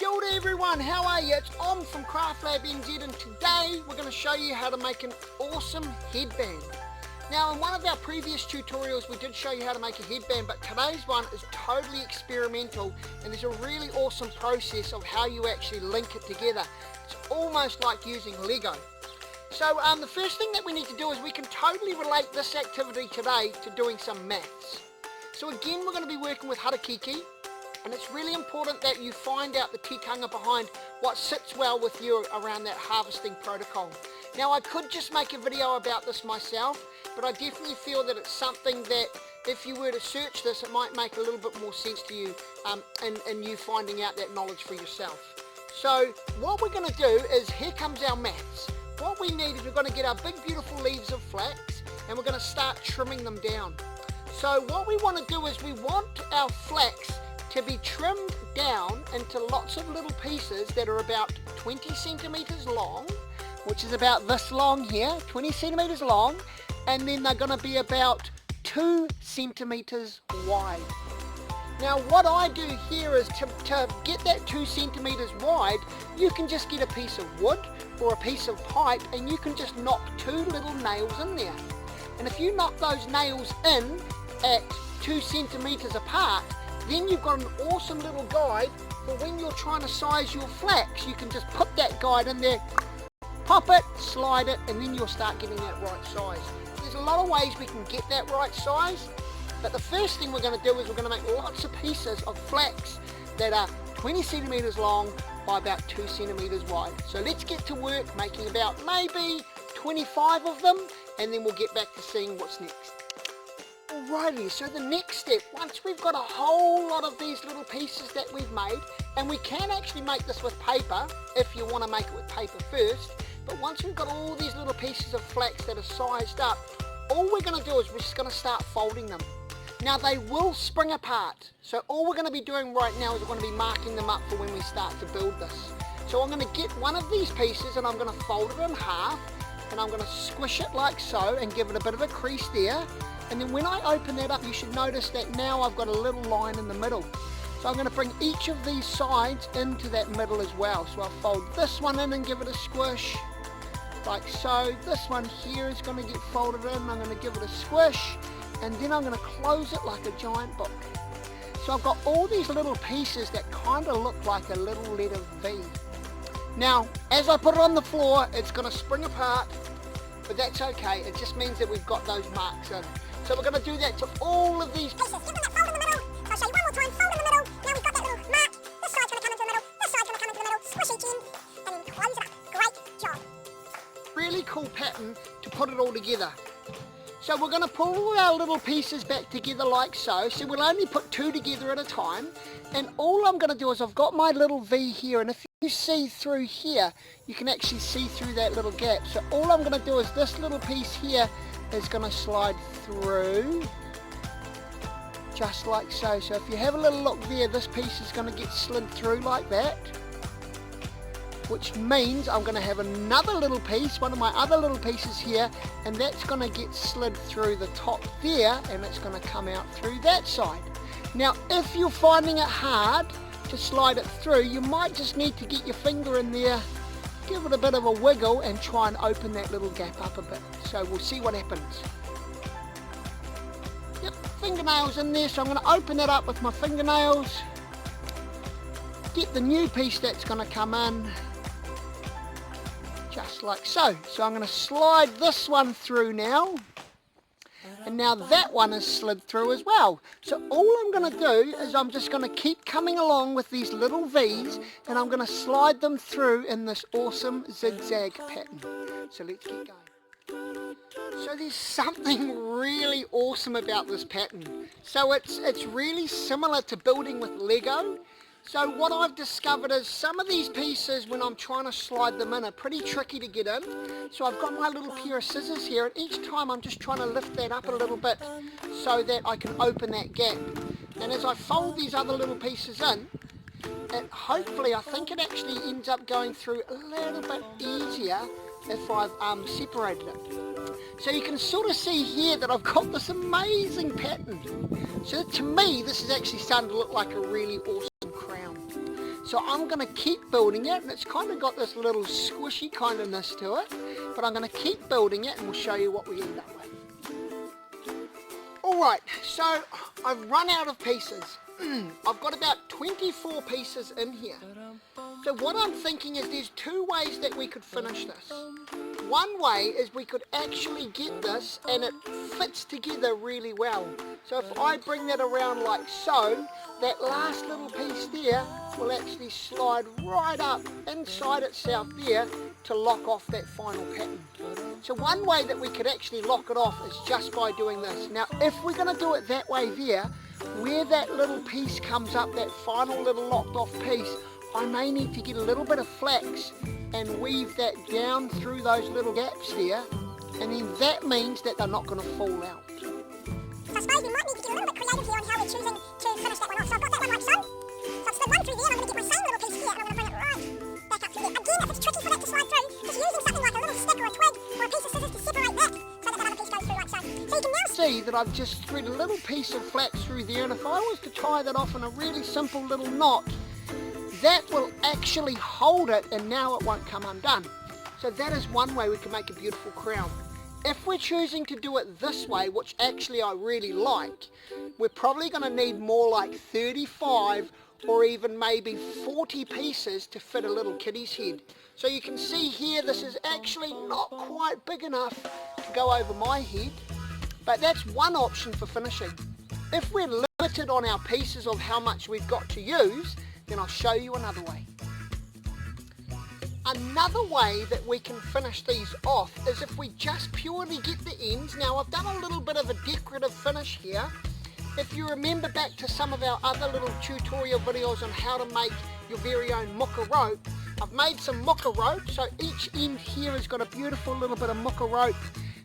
Kia ora everyone, how are you? It's Om from Craft Lab NZ, and today we're going to show you how to make an awesome headband. Now in one of our previous tutorials we did show you how to make a headband, but today's one is totally experimental and there's a really awesome process of how you actually link it together. It's almost like using Lego. So the first thing that we need to do is we can totally relate this activity today to doing some maths. So again, we're going to be working with harakeke, and it's really important that you find out the tikanga behind what sits well with you around that harvesting protocol. Now I could just make a video about this myself, but I definitely feel that it's something that if you were to search this, it might make a little bit more sense to you in you finding out that knowledge for yourself. So what we're going to do is, here comes our maths. What we need is we're going to get our big beautiful leaves of flax and we're going to start trimming them down. So what we want to do is we want our flax to be trimmed down into lots of little pieces that are about 20 centimeters long, which is about this long here, 20 centimeters long, and then they're going to be about 2 centimeters wide. Now what I do here is to get that 2 centimeters wide, you can just get a piece of wood or a piece of pipe and you can just knock 2 little nails in there. And if you knock those nails in at 2 centimeters apart, then you've got an awesome little guide for when you're trying to size your flax. You can just put that guide in there, pop it, slide it, and then you'll start getting that right size. There's a lot of ways we can get that right size, but the first thing we're going to do is we're going to make lots of pieces of flax that are 20 centimeters long by about 2 centimeters wide. So let's get to work making about maybe 25 of them, and then we'll get back to seeing what's next. Alrighty, so the next step, once we've got a whole lot of these little pieces that we've made, and we can actually make this with paper if you want to make it with paper first, but once we've got all these little pieces of flax that are sized up, all we're going to do is we're just going to start folding them. Now they will spring apart, so all we're going to be doing right now is we're going to be marking them up for when we start to build this. So I'm going to get one of these pieces and I'm going to fold it in half, and I'm going to squish it like so and give it a bit of a crease there. And then when I open that up, you should notice that now I've got a little line in the middle. So I'm going to bring each of these sides into that middle as well. So I'll fold this one in and give it a squish, like so. This one here is going to get folded in, I'm going to give it a squish, and then I'm going to close it like a giant book. So I've got all these little pieces that kind of look like a little letter V. Now, as I put it on the floor, it's going to spring apart, but that's okay. It just means that we've got those marks in. So we're going to do that to all of these pieces. Give them that fold in the middle. I'll show you one more time. Fold in the middle. Now we've got that little mark. This side's going to come into the middle. This side's going to come into the middle. Squish each end and then close it up. Great job. Really cool pattern to put it all together. So we're going to pull all our little pieces back together like so. So we'll only put 2 together at a time. And all I'm going to do is I've got my little V here, and if you see through here, you can actually see through that little gap. So all I'm going to do is this little piece here is going to slide through just like so. So if you have a little look there, this piece is going to get slid through like that, which means I'm going to have another little piece, one of my other little pieces here, and that's going to get slid through the top there, and it's going to come out through that side. Now if you're finding it hard to slide it through, you might just need to get your finger in there, give it a bit of a wiggle and try and open that little gap up a bit. So we'll see what happens. Yep, fingernails in there, so I'm going to open it up with my fingernails, get the new piece that's going to come in, just like so. So I'm going to slide this one through now, and now that one is slid through as well. So all I'm going to do is I'm just going to keep coming along with these little V's, and I'm going to slide them through in this awesome zigzag pattern. So let's get going. So there's something really awesome about this pattern. So it's really similar to building with Lego. So what I've discovered is some of these pieces, when I'm trying to slide them in, are pretty tricky to get in. So I've got my little pair of scissors here, and each time I'm just trying to lift that up a little bit so that I can open that gap. And as I fold these other little pieces in, hopefully I think it actually ends up going through a little bit easier if I've separated it. So you can sort of see here that I've got this amazing pattern. So to me, this is actually starting to look like a really awesome crown. So I'm going to keep building it, and it's kind of got this little squishy kindness to it, but I'm going to keep building it and we'll show you what we end up with. Alright, so I've run out of pieces. I've got about 24 pieces in here. So what I'm thinking is there's two ways that we could finish this. One way is we could actually get this and it fits together really well. So if I bring that around like so, that last little piece there will actually slide right up inside itself there to lock off that final pattern. So one way that we could actually lock it off is just by doing this. Now if we're going to do it that way there, where that little piece comes up, that final little locked off piece, I may need to get a little bit of flax and weave that down through those little gaps there, and then that means that they're not going to fall out. So I suppose we might need to get a little bit creative here on how we're choosing to finish that one off. So I've got that one like so. So I've slid one through there, and I'm going to get my same little piece here, and I'm going to bring it right back up through there. Again, if it's tricky for that to slide through, just using something like a little stick or a twig or a piece of scissors to separate that, so that other piece goes through like so. So you can now see that I've just thread a little piece of flax through there, and if I was to tie that off in a really simple little knot, that will actually hold it and now it won't come undone. So that is one way we can make a beautiful crown. If we're choosing to do it this way, which actually I really like, we're probably going to need more like 35 or even maybe 40 pieces to fit a little kiddie's head. So you can see here this is actually not quite big enough to go over my head, but that's one option for finishing. If we're limited on our pieces of how much we've got to use, then I'll show you another way. Another way that we can finish these off is if we just purely get the ends. Now I've done a little bit of a decorative finish here. If you remember back to some of our other little tutorial videos on how to make your very own muka rope, I've made some muka rope, so each end here has got a beautiful little bit of muka rope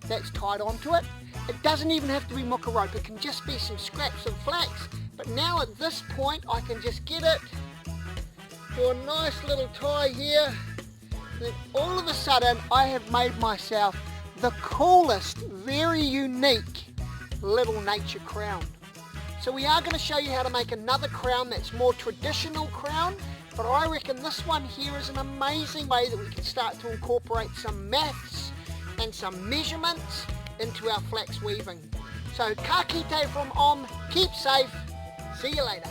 that's tied onto it. It doesn't even have to be muka rope, it can just be some scraps of flax, but now at this point I can just get it, do a nice little tie here, then all of a sudden I have made myself the coolest, very unique little nature crown. So we are going to show you how to make another crown that's more traditional crown, but I reckon this one here is an amazing way that we can start to incorporate some maths and some measurements into our flax weaving. So ka kite from Om, keep safe, see you later.